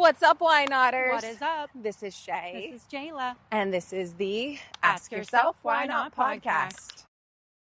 What's up, Why Notters? What is up? This is Shay. This is Jayla. And this is the Ask Yourself Why Not podcast.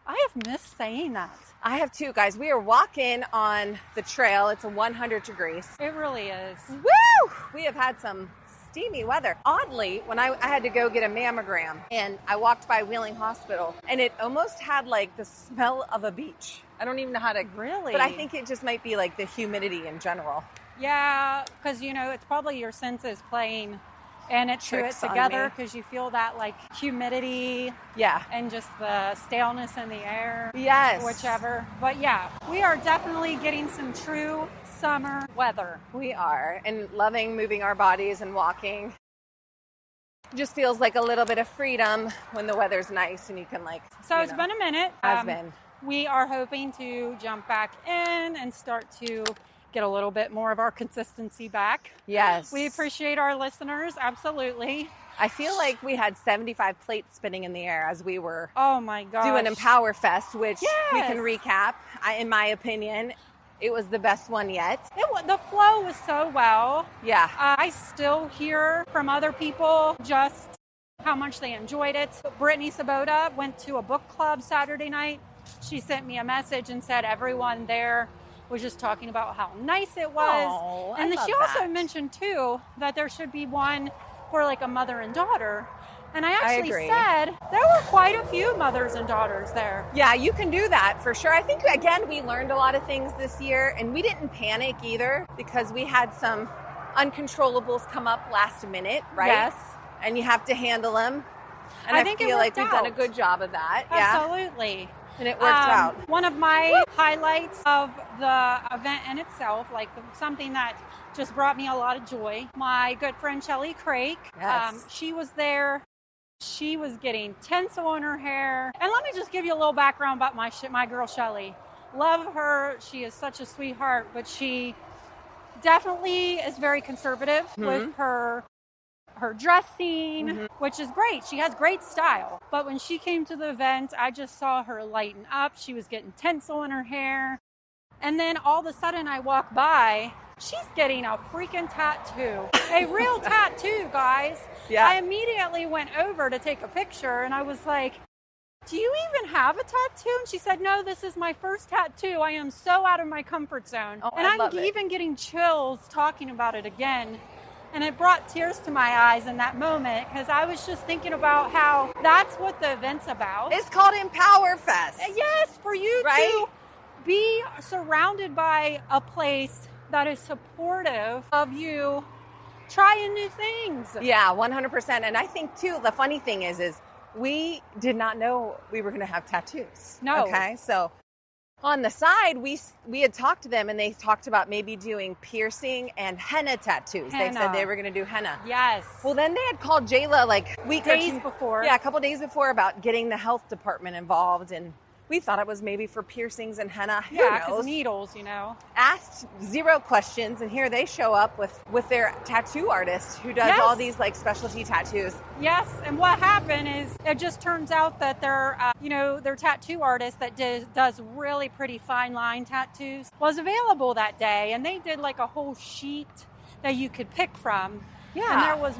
I have missed saying that. I have too, guys. We are walking on the trail. It's 100 degrees. It really is. Woo! We have had some steamy weather. Oddly, when I had to go get a mammogram, and I walked by Wheeling Hospital, and it almost had like the smell of a beach. I don't even know how to... Really? But I think it just might be like the humidity in general. Yeah, because, you know, it's probably your senses playing and it to it together because you feel that like humidity. Yeah. And just the staleness in the air. Yes. Whichever. But yeah, we are definitely getting some true summer weather. We are. And loving moving our bodies and walking. Just feels like a little bit of freedom when the weather's nice and you can like... So it's been a minute. Has been. We are hoping to jump back in and start to get a little bit more of our consistency back. Yes. We appreciate our listeners, absolutely. I feel like we had 75 plates spinning in the air as we were doing EmpowerFest, which yes. we can recap. In my opinion, it was the best one yet. The flow was so well. Yeah. I still hear from other people just how much they enjoyed it. Brittany Sabota went to a book club Saturday night. She sent me a message and said everyone there was just talking about how nice it was. Oh, and then she also mentioned too that there should be one for like a mother and daughter. And I actually said there were quite a few mothers and daughters there. Yeah, you can do that for sure. I think, again, we learned a lot of things this year, and we didn't panic either because we had some uncontrollables come up last minute, right? Yes. And you have to handle them. And I feel like we've done a good job of that. Absolutely. Yeah. And it worked out. One of my highlights of the event in itself, like something that just brought me a lot of joy, my good friend Shelly Craig, she was there. She was getting tinsel on her hair. And let me just give you a little background about my girl Shelly. Love her. She is such a sweetheart, but she definitely is very conservative with her dressing, which is great. She has great style. But when she came to the event, I just saw her lighten up. She was getting tinsel in her hair. And then all of a sudden I walk by, she's getting a freaking tattoo. A real tattoo, guys. Yeah. I immediately went over to take a picture and I was like, do you even have a tattoo? And she said, no, this is my first tattoo. I am so out of my comfort zone. Oh, and I'm even getting chills talking about it again. And it brought tears to my eyes in that moment because I was just thinking about how that's what the event's about. It's called EmpowerFest. Yes, for you to be surrounded by a place that is supportive of you trying new things. Yeah, 100%. And I think, too, the funny thing is we did not know we were going to have tattoos. No. Okay, so... On the side, we had talked to them, and they talked about maybe doing piercing and henna tattoos. They said they were going to do henna. Yes. Well, then they had called Jayla like days before. Yeah, a couple days before about getting the health department involved, and we thought it was maybe for piercings and henna. Yeah, because needles, you know. Asked zero questions, and here they show up with their tattoo artist who does all these like specialty tattoos. Yes, and what happened is it just turns out that their tattoo artist that does really pretty fine line tattoos was available that day, and they did like a whole sheet that you could pick from. Yeah. And there was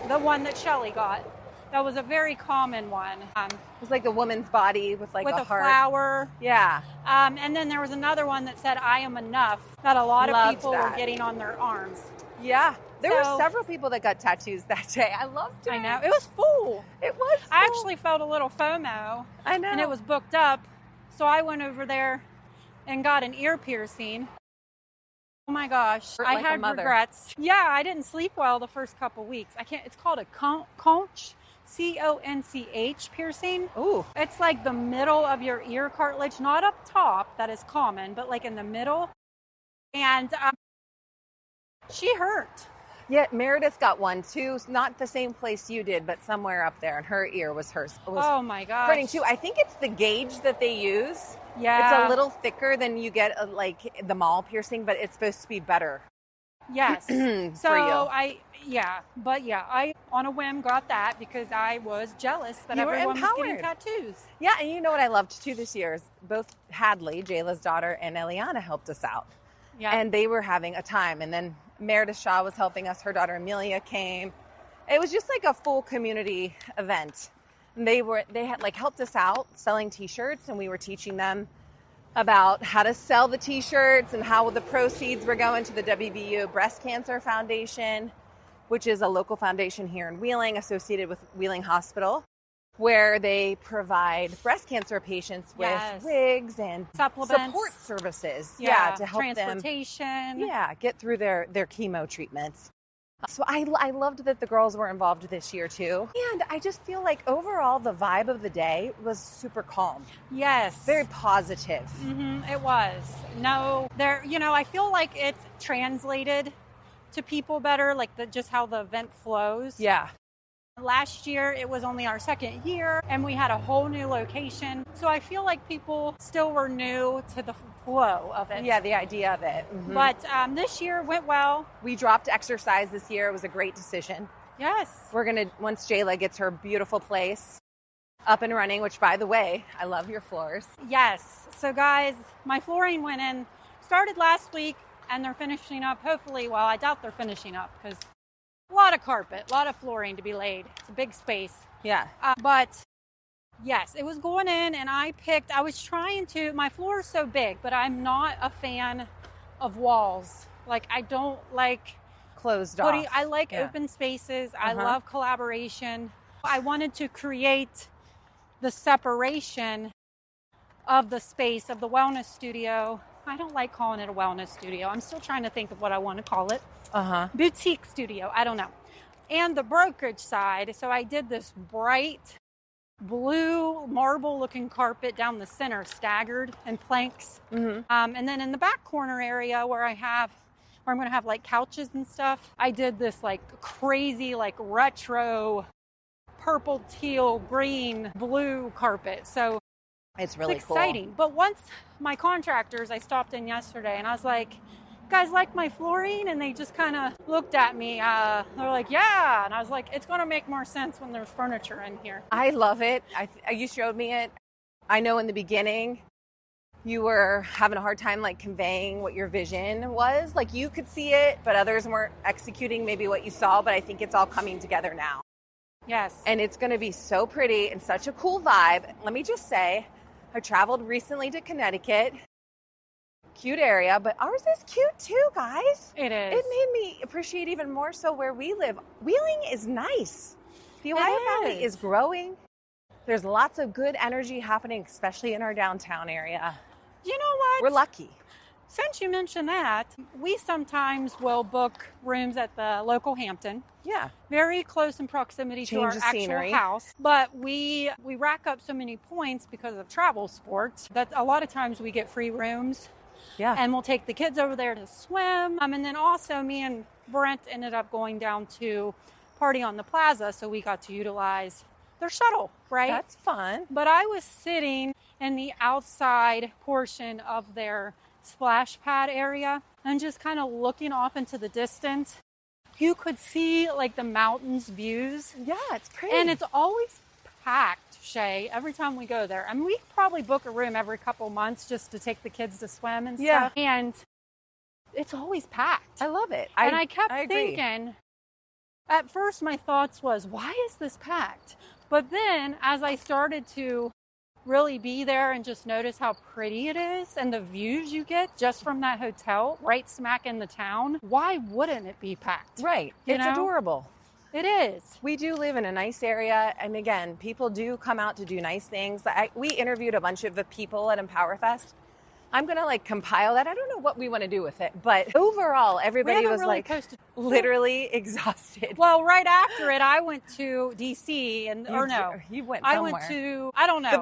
the one that Shelly got. That was a very common one. It was like the woman's body with a heart. Flower. Yeah. And then there was another one that said, I am enough, that a lot of people were getting on their arms. Yeah. There were several people that got tattoos that day. I loved it. I know. It was full. It was full. I actually felt a little FOMO. I know. And it was booked up. So I went over there and got an ear piercing. Oh my gosh. I had regrets. Yeah, I didn't sleep well the first couple weeks. It's called a conch. C-O-N-C-H piercing. Ooh. It's like the middle of your ear cartilage, not up top, that is common, but like in the middle. And she hurt. Yeah, Meredith got one too. Not the same place you did, but somewhere up there, and her ear was oh my gosh. hurting too. I think it's the gauge that they use. Yeah. It's a little thicker than you get like the mall piercing, but it's supposed to be better. Yes. For you. I on a whim got that because I was jealous that everyone was getting tattoos. Yeah, and you know what I loved too this year is both Hadley, Jayla's daughter, and Eliana helped us out. Yeah. And they were having a time. And then Meredith Shaw was helping us. Her daughter Amelia came. It was just like a full community event. And they had like helped us out selling t-shirts, and we were teaching them about how to sell the t-shirts and how the proceeds were going to the WVU Breast Cancer Foundation, which is a local foundation here in Wheeling associated with Wheeling Hospital, where they provide breast cancer patients with wigs and supplements, support services. To help transportation. them get through their chemo treatments. So I loved that the girls were involved this year too. And I just feel like overall the vibe of the day was super calm. Yes. Very positive. Mm-hmm, it was. I feel like it's translated to people better, like just how the event flows. Yeah. Last year, it was only our second year, and we had a whole new location. So I feel like people still were new to the flow of it. Yeah, the idea of it. Mm-hmm. But this year went well. We dropped exercise this year. It was a great decision. Yes. We're going to, once Jayla gets her beautiful place up and running, which, by the way, I love your floors. Yes. So, guys, my flooring went in, started last week, and they're finishing up, hopefully. Well, I doubt they're finishing up because a lot of carpet, a lot of flooring to be laid. It's a big space. Yeah. But yes, it was going in, and my floor is so big, but I'm not a fan of walls. Like, I don't like closed off. I like open spaces. I love collaboration. I wanted to create the separation of the space of the wellness studio. I don't like calling it a wellness studio. I'm still trying to think of what I want to call it. Boutique studio. I don't know. And the brokerage side. So I did this bright blue marble looking carpet down the center, staggered and planks. Mm-hmm. And then in the back corner area where I'm going to have like couches and stuff, I did this like crazy, like retro purple, teal, green, blue carpet. So it's really exciting. Cool. But once my contractors, I stopped in yesterday and I was like, you guys like my flooring? And they just kind of looked at me. They're like, yeah. And I was like, it's going to make more sense when there's furniture in here. I love it. You showed me it. I know in the beginning you were having a hard time like conveying what your vision was. Like you could see it, but others weren't executing maybe what you saw. But I think it's all coming together now. Yes. And it's going to be so pretty and such a cool vibe. Let me just say, I traveled recently to Connecticut. Cute area, but ours is cute too, guys. It is. It made me appreciate even more so where we live. Wheeling is nice. The Ohio Valley is growing. There's lots of good energy happening, especially in our downtown area. You know what? We're lucky. Since you mentioned that, we sometimes will book rooms at the local Hampton. Yeah. Very close in proximity to our actual house. But we rack up so many points because of travel sports that a lot of times we get free rooms. Yeah. And we'll take the kids over there to swim. And then also me and Brent ended up going down to party on the plaza. So we got to utilize their shuttle, right? That's fun. But I was sitting in the outside portion of their splash pad area and just kind of looking off into the distance. You could see like the mountains views. Yeah, it's pretty. And it's always packed, Shay, every time we go there. I mean, we probably book a room every couple months just to take the kids to swim and stuff. And it's always packed. I love it. I kept thinking, at first my thoughts was, why is this packed? But then as I started to really be there and just notice how pretty it is and the views you get just from that hotel right smack in the town, why wouldn't it be packed? Right. It's adorable. It is. We do live in a nice area. And again, people do come out to do nice things. We interviewed a bunch of the people at EmpowerFest. I'm going to compile that. I don't know what we want to do with it, but overall, everybody was really literally exhausted. Well, right after it, I went to DC you went somewhere. I went to, I don't know. The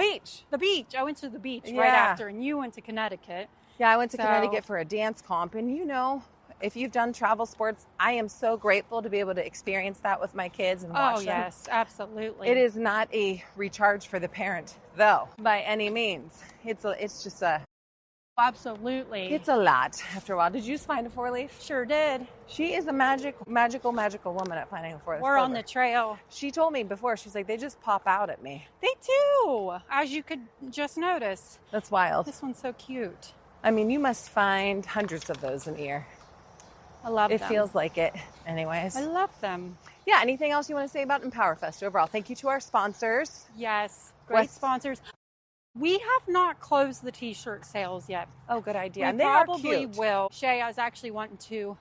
beach. I went to the beach right after, and you went to Connecticut. Yeah, I went to Connecticut for a dance comp, and if you've done travel sports, I am so grateful to be able to experience that with my kids and watch them. Oh, yes, absolutely. It is not a recharge for the parent, though, by any means. It's just a... Absolutely. It's a lot after a while. Did you just find a 4-leaf? Sure did. She is a magical woman at finding a 4-leaf. We're on the trail. She told me before, she's like, they just pop out at me. They do, as you could just notice. That's wild. This one's so cute. I mean, you must find hundreds of those in a year. I love them. It feels like it anyways. I love them. Yeah, anything else you want to say about EmpowerFest overall? Thank you to our sponsors. Yes, great sponsors. We have not closed the t-shirt sales yet. Oh, good idea. We and they probably are cute. will. Shay, I was actually wanting to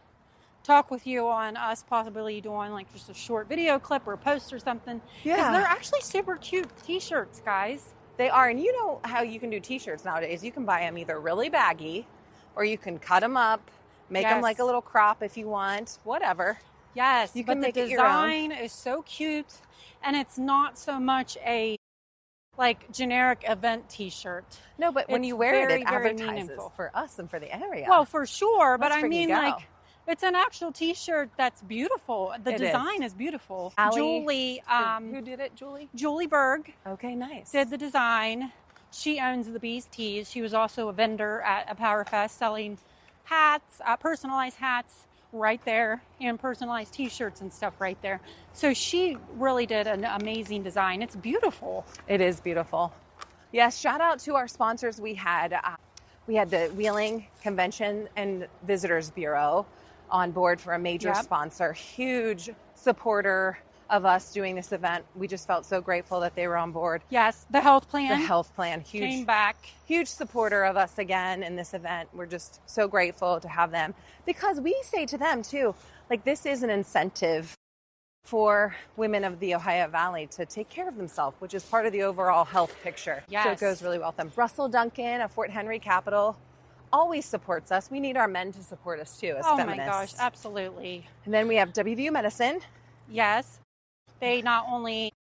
talk with you on us possibly doing like just a short video clip or a post or something. Yeah. Because they're actually super cute t-shirts, guys. They are. And you know how you can do t-shirts nowadays. You can buy them either really baggy or you can cut them up, make them like a little crop if you want, whatever. Yes, you can but make the it your own. design is so cute, and it's not so much a like generic event t-shirt. No, but when you wear it advertises meaningful for us and for the area. Well, for sure, but Let's I mean freaking go. like it's an actual t-shirt that's beautiful. The design is beautiful. Julie, who did it? Julie Berg. Okay, nice. Did the design. She owns the Bees Tees. She was also a vendor at EmpowerFest selling hats, personalized hats right there, and personalized t-shirts and stuff right there. So she really did an amazing design. It's beautiful. It is beautiful. Yes, shout out to our sponsors. We had the Wheeling Convention and Visitors Bureau on board for a major sponsor, huge supporter of us doing this event. We just felt so grateful that they were on board. Yes, the health plan. The health plan, huge, came back. Huge supporter of us again in this event. We're just so grateful to have them because we say to them too, like this is an incentive for women of the Ohio Valley to take care of themselves, which is part of the overall health picture. Yes. So it goes really well with them. Russell Duncan of Fort Henry Capital always supports us. We need our men to support us too as feminists. Oh my gosh, absolutely. And then we have WVU Medicine. Yes. They not only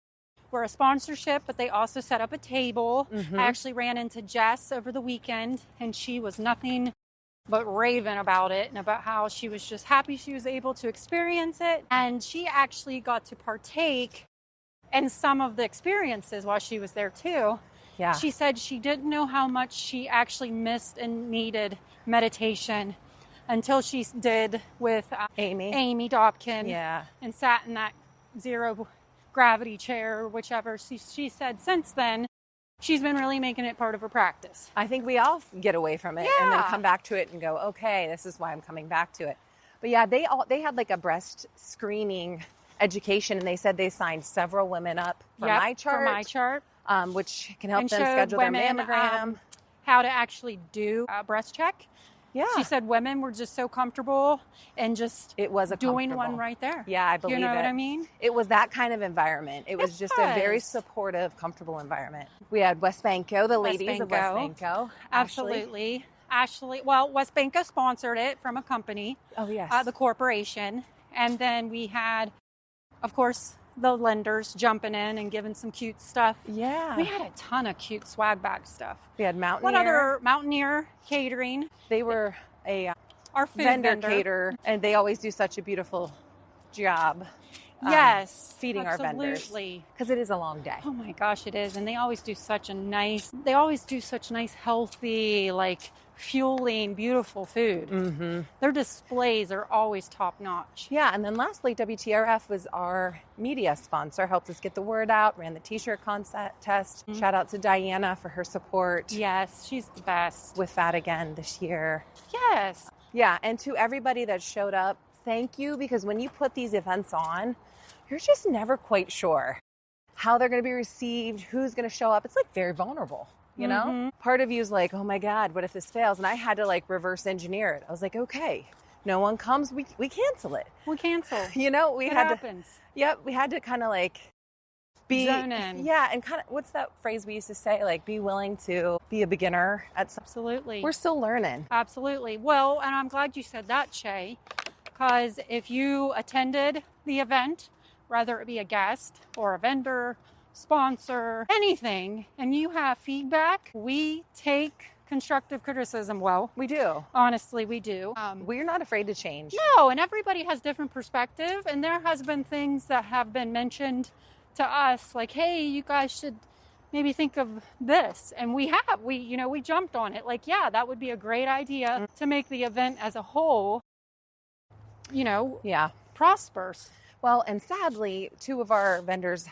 were a sponsorship, but they also set up a table. I actually ran into Jess over the weekend, and she was nothing but raving about it and about how she was just happy she was able to experience it. And she actually got to partake in some of the experiences while she was there too. Yeah. She said she didn't know how much she actually missed and needed meditation until she did with Amy Dobkin. Yeah. And sat in that zero gravity chair or whichever. She said since then, she's been really making it part of her practice. I think we all get away from it and then come back to it and go, okay, this is why I'm coming back to it. But yeah, they had like a breast screening education, and they said they signed several women up for my chart, which can help them schedule their mammogram. How to actually do a breast check. Yeah. She said women were just so comfortable and just doing one right there. Yeah, I believe it. You know what I mean? It was that kind of environment. It was just a very supportive, comfortable environment. We had West Banco, the ladies of West Banco. Absolutely. Ashley, well, West Banco sponsored it from a company. Oh, yes. The corporation. And then we had, of course, the lenders jumping in and giving some cute stuff. Yeah. We had a ton of cute swag bag stuff. We had Mountaineer. What other? Mountaineer Catering. They were our food vendor caterer, and they always do such a beautiful job. Feeding our vendors. Absolutely. Because it is a long day. Oh my gosh, it is. And they always do such nice, healthy, like fueling, beautiful food. Mm-hmm. Their displays are always top notch. Yeah. And then lastly, WTRF was our media sponsor, helped us get the word out, ran the t-shirt contest. Mm-hmm. Shout out to Diana for her support. Yes, she's the best. With that again this year. Yes. Yeah. And to everybody that showed up, thank you, because when you put these events on, you're just never quite sure how they're going to be received, who's going to show up. It's like very vulnerable, you know? Mm-hmm. Part of you is like, oh my God, what if this fails? And I had to like reverse engineer it. I was like, okay, no one comes, we cancel it. We cancel. You know, it happens. We had to kind of like zone in. Yeah, and kind of, what's that phrase we used to say? Like, be willing to be a beginner at something. Absolutely. We're still learning. Absolutely. Well, and I'm glad you said that, Shay, because if you attended the event, whether it be a guest or a vendor, sponsor, anything, and you have feedback, we take constructive criticism well. We do. Honestly, we do. We're not afraid to change. No, and everybody has different perspective, and there has been things that have been mentioned to us, like, hey, you guys should maybe think of this. And we jumped on it. Like, yeah, that would be a great idea to make the event as a whole, prosper. Well, and sadly, 2 of our vendors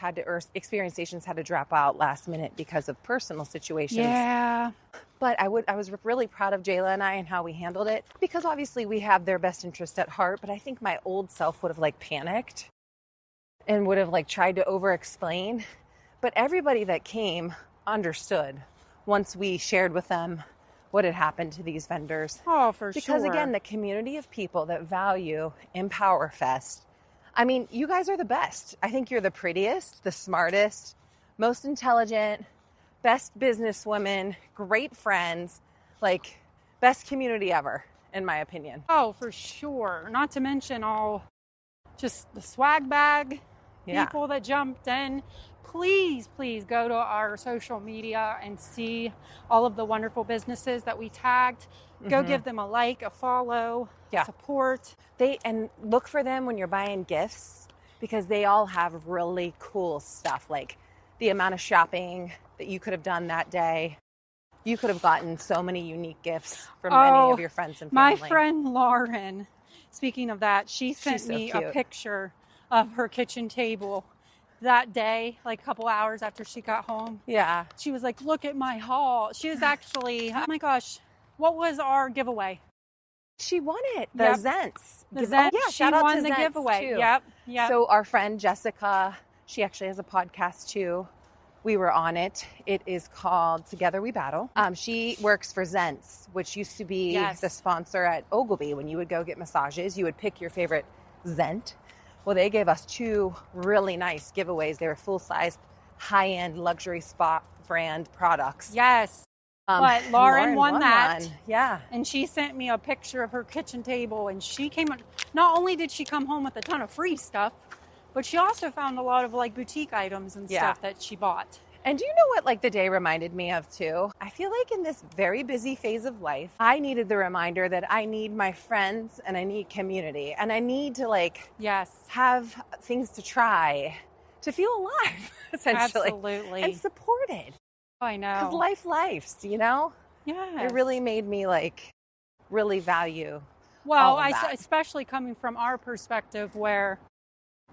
experience stations had to drop out last minute because of personal situations. Yeah. But I was really proud of Jayla and I and how we handled it, because obviously we have their best interest at heart. But I think my old self would have like panicked and would have like tried to over explain. But everybody that came understood once we shared with them what had happened to these vendors. Oh, for sure. Because again, the community of people that value EmpowerFest, I mean, you guys are the best. I think you're the prettiest, the smartest, most intelligent, best businesswomen, great friends, like best community ever, in my opinion. Oh, for sure. Not to mention all just the swag bag people that jumped in. Please go to our social media and see all of the wonderful businesses that we tagged. Go give them a like, a follow, support. And look for them when you're buying gifts, because they all have really cool stuff, like the amount of shopping that you could have done that day. You could have gotten so many unique gifts from many of your friends and family. My friend Lauren, speaking of that, she sent me a picture of her kitchen table that day, like a couple hours after she got home. Yeah. She was like, look at my haul. She was actually, oh my gosh, what was our giveaway? She won it. The Zents. The Zents. Yeah, she won the giveaway. Too. Yep. So our friend Jessica, she actually has a podcast too. We were on it. It is called Together We Battle. She works for Zents, which used to be the sponsor at Ogilvy. When you would go get massages, you would pick your favorite Zent. Well, they gave us 2 really nice giveaways. They were full-size, high-end luxury spa brand products. Yes. But Lauren won that. One. Yeah. And she sent me a picture of her kitchen table, and she came, not only did she come home with a ton of free stuff, but she also found a lot of like boutique items and stuff that she bought. And do you know what like the day reminded me of too? I feel like in this very busy phase of life, I needed the reminder that I need my friends and I need community, and I need to like have things to try to feel alive, essentially. Absolutely. And supported. I know. Because life's, you know? Yeah. It really made me like really value. Well, especially coming from our perspective, where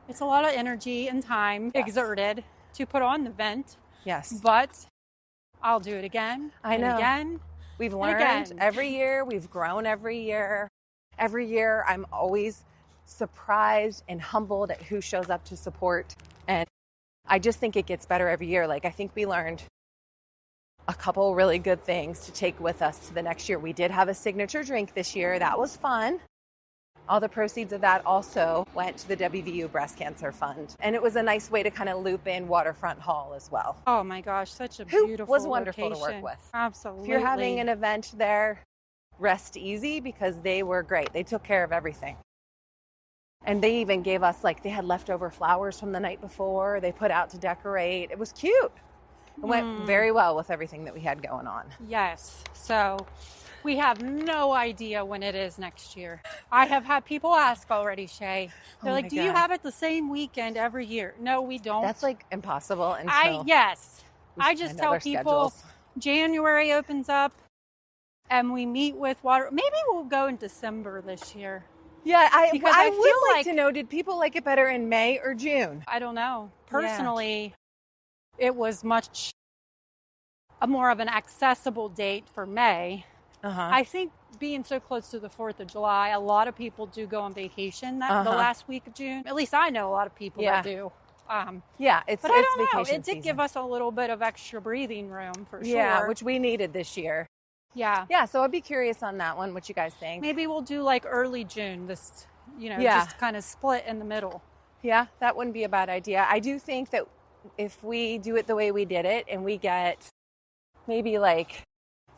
it's a lot of energy and time exerted to put on the event. Yes. But I'll do it again. I know. Again. We've learned every year. We've grown every year. Every year, I'm always surprised and humbled at who shows up to support. And I just think it gets better every year. Like, I think we learned a couple really good things to take with us to the next year. We did have a signature drink this year. That was fun. All the proceeds of that also went to the WVU Breast Cancer Fund. And it was a nice way to kind of loop in Waterfront Hall as well. Oh my gosh, such a beautiful was wonderful location. to work with. Absolutely. If you're having an event there, rest easy, because they were great. They took care of everything. And they even gave us, like, they had leftover flowers from the night before. They put out to decorate. It was cute. It went very well with everything that we had going on. Yes. So we have no idea when it is next year. I have had people ask already, Shay. They're like, do you have it the same weekend every year? No, we don't. That's like impossible. I just tell people January opens up and we meet with water. Maybe we'll go in December this year. Yeah, I would like to know, did people like it better in May or June? I don't know. Personally, it was much more of an accessible date for May. I think being so close to the 4th of July, a lot of people do go on vacation the last week of June. At least I know a lot of people that do. But I don't know. It did season. Give us a little bit of extra breathing room for sure. Yeah, which we needed this year. Yeah, so I'd be curious on that one, what you guys think. Maybe we'll do like early June, just kind of split in the middle. Yeah, that wouldn't be a bad idea. I do think that if we do it the way we did it and we get maybe like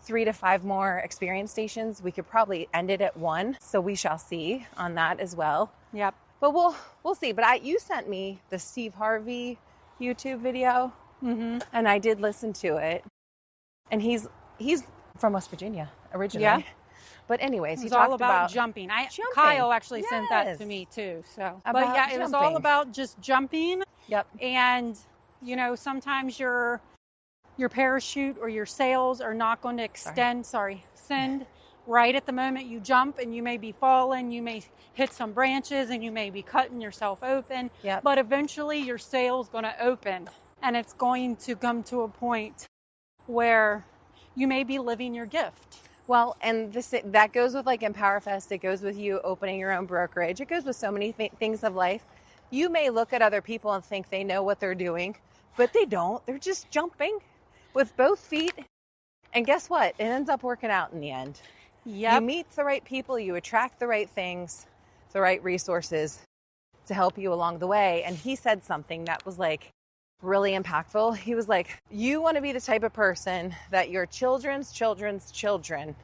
3 to 5 more experience stations, we could probably end it at 1. So we shall see on that as well. Yep. But we'll see. But you sent me the Steve Harvey YouTube video, and I did listen to it. And he's from West Virginia originally. Yeah. But anyways, he talked all about jumping. Kyle actually sent that to me too. So, it was all about just jumping. Yep. And sometimes your parachute or your sails are not going to send right at the moment you jump, and you may be falling, you may hit some branches, and you may be cutting yourself open. Yep. But eventually your sail's going to open, and it's going to come to a point where you may be living your gift. Well, and that goes with like EmpowerFest. It goes with you opening your own brokerage. It goes with so many things of life. You may look at other people and think they know what they're doing, but they don't. They're just jumping with both feet. And guess what? It ends up working out in the end. Yep. You meet the right people, you attract the right things, the right resources to help you along the way. And he said something that was like really impactful. He was like, you want to be the type of person that your children's children's children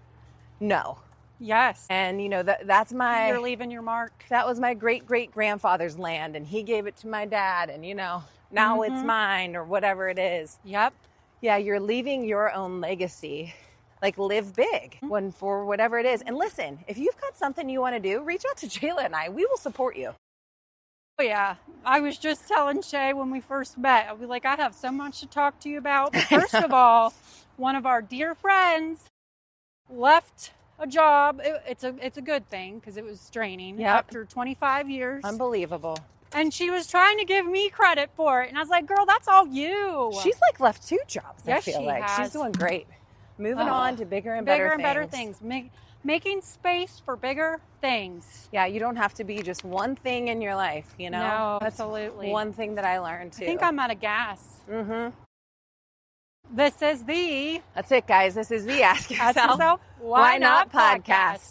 know. Yes. And, you know, that's my... You're leaving your mark. That was my great-great-grandfather's land, and he gave it to my dad, and, you know, now it's mine, or whatever it is. Yep. Yeah, you're leaving your own legacy. Like, live big for whatever it is. And listen, if you've got something you want to do, reach out to Jayla and I. We will support you. Oh, yeah. I was just telling Shay when we first met, I was like, I have so much to talk to you about. But first of all, one of our dear friends left a job. It's a good thing because it was draining after 25 years. Unbelievable. And she was trying to give me credit for it. And I was like, girl, that's all you. She's like left 2 jobs, yes, I feel like. Has. She's doing great. Moving on to bigger and better things. Making space for bigger things. Yeah, you don't have to be just one thing in your life, you know? No, That's absolutely. one thing that I learned too. I think I'm out of gas. Mm-hmm. This is the... That's it, guys. This is the Ask Yourself Why Not podcast.